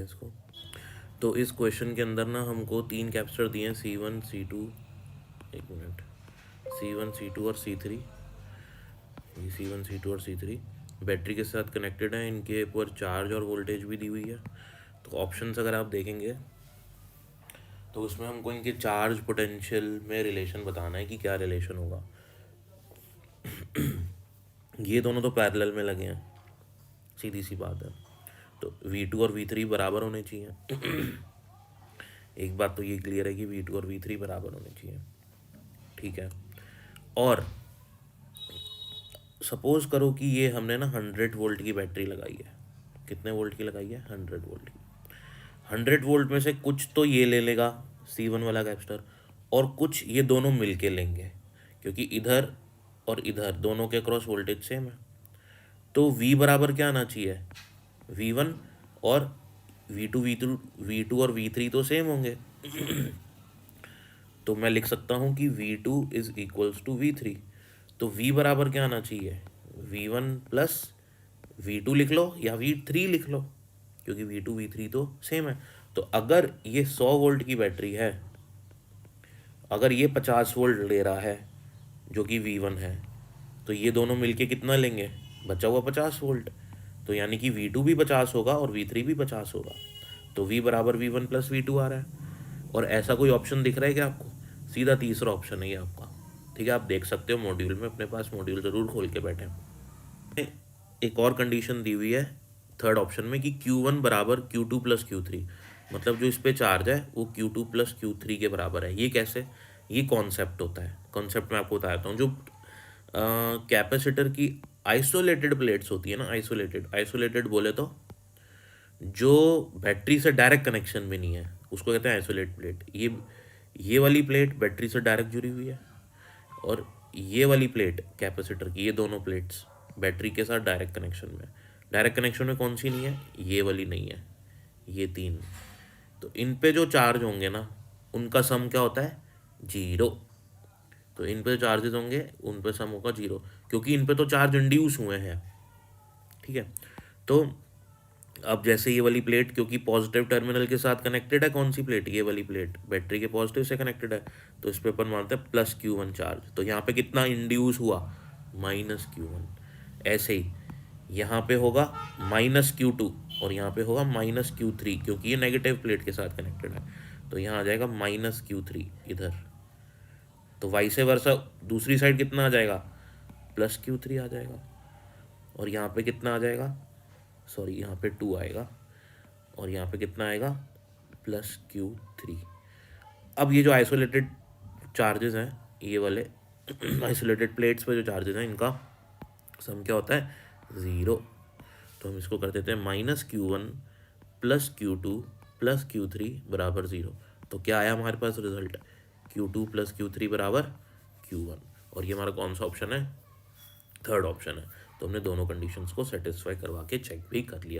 इसको तो इस क्वेश्चन के अंदर ना हमको 3 कैपेसिटर दिए हैं, C1 C2, एक मिनट, C1 C2 और C3। ये C1 C2 और C3 बैटरी के साथ कनेक्टेड हैं, इनके ऊपर चार्ज और वोल्टेज भी दी हुई है। तो ऑप्शंस अगर आप देखेंगे तो उसमें हमको इनके चार्ज पोटेंशियल में रिलेशन बताना है कि क्या रिलेशन होगा। ये दोनों तो पैरेलल में लगे हैं, सीधी सी बात है। तो V2 और V3 बराबर होने चाहिए। एक बात तो ये क्लियर है कि V2 और V3 बराबर होने चाहिए, ठीक है। और सपोज करो कि ये हमने ना 100 वोल्ट की बैटरी लगाई है। कितने वोल्ट की लगाई है? 100 वोल्ट की। 100 वोल्ट में से कुछ तो ये ले लेगा C1 वाला कैपेसिटर, और कुछ ये दोनों मिलके लेंगे, क्योंकि इधर और इधर दोनों के क्रॉस वोल्टेज सेम है। तो V बराबर क्या आना चाहिए? V1 और V2 और V3 तो सेम होंगे। तो मैं लिख सकता हूँ कि V2 is equals to V3। तो V बराबर क्या आना चाहिए? V1 प्लस V2 लिख लो या V3 लिख लो, क्योंकि V2 V3 तो सेम है। तो अगर ये 100 वोल्ट की बैटरी है, अगर ये 50 वोल्ट ले रहा है जो कि V1 है, तो ये दोनों मिलके कितना लेंगे? बचा हुआ 50 वोल्ट। तो यानी कि V2 भी 50 होगा और V3 भी 50 होगा। तो V बराबर V1 प्लस V2 आ रहा है। और ऐसा कोई ऑप्शन दिख रहा है क्या आपको? सीधा तीसरा ऑप्शन है ये आपका, ठीक है। आप देख सकते हो मॉड्यूल में, अपने पास मॉड्यूल ज़रूर खोल के बैठे हैं। एक और कंडीशन दी हुई है थर्ड ऑप्शन में कि Q1 बराबर Q2 प्लस Q3, मतलब जो इस पे चार्ज है वो Q2 प्लस Q3 के बराबर है। ये कैसे? ये कॉन्सेप्ट होता है। कॉन्सेप्ट मैं आपको बताता हूँ। जो कैपेसिटर की आइसोलेटेड प्लेट्स होती है ना, आइसोलेटेड बोले तो जो बैटरी से डायरेक्ट कनेक्शन में नहीं है, उसको कहते हैं आइसोलेट प्लेट। ये वाली प्लेट बैटरी से डायरेक्ट जुड़ी हुई है, और ये वाली प्लेट कैपेसिटर की, ये दोनों प्लेट्स बैटरी के साथ डायरेक्ट कनेक्शन में। डायरेक्ट कनेक्शन में कौन सी नहीं है? ये वाली नहीं है, ये तीन। तो इन पे जो चार्ज होंगे ना, उनका सम क्या होता है? 0। तो इन पे चार्जेस होंगे, उन पे सम होगा 0, क्योंकि इन पे तो चार्ज इंड्यूस हुए हैं, ठीक है। तो अब जैसे ये वाली प्लेट क्योंकि पॉजिटिव टर्मिनल के साथ कनेक्टेड है, कौन सी प्लेट? ये वाली प्लेट बैटरी के पॉजिटिव से कनेक्टेड है, तो इस पे अपन मानते हैं प्लस Q1 चार्ज। तो यहाँ पे कितना इंड्यूस हुआ? Minus Q1। ऐसे ही यहाँ पे होगा माइनस Q2 और यहाँ पे होगा माइनस Q3, क्योंकि ये नेगेटिव प्लेट के साथ कनेक्टेड है। तो यहाँ आ जाएगा माइनस Q3 इधर। तो वाइसे वर्सा दूसरी साइड कितना आ जाएगा? प्लस Q3 आ जाएगा। और यहाँ पे कितना आ जाएगा? सॉरी, यहाँ पे 2 आएगा, और यहाँ पे कितना आएगा? Plus Q3। अब ये जो आइसोलेटेड चार्जेस हैं, ये वाले आइसोलेटेड प्लेट्स पे जो चार्जेस हैं, इनका सम क्या होता है? 0। तो हम इसको कर देते हैं -Q1 plus Q2 plus Q3 बराबर 0। तो क्या आया हमारे पास रिजल्ट? Q2 प्लस Q3 बराबर Q1। और ये हमारा कौन सा ऑप्शन है? थर्ड ऑप्शन है। तो हमने दोनों कंडीशंस को सेटिस्फाई करवा के चेक भी कर लिया।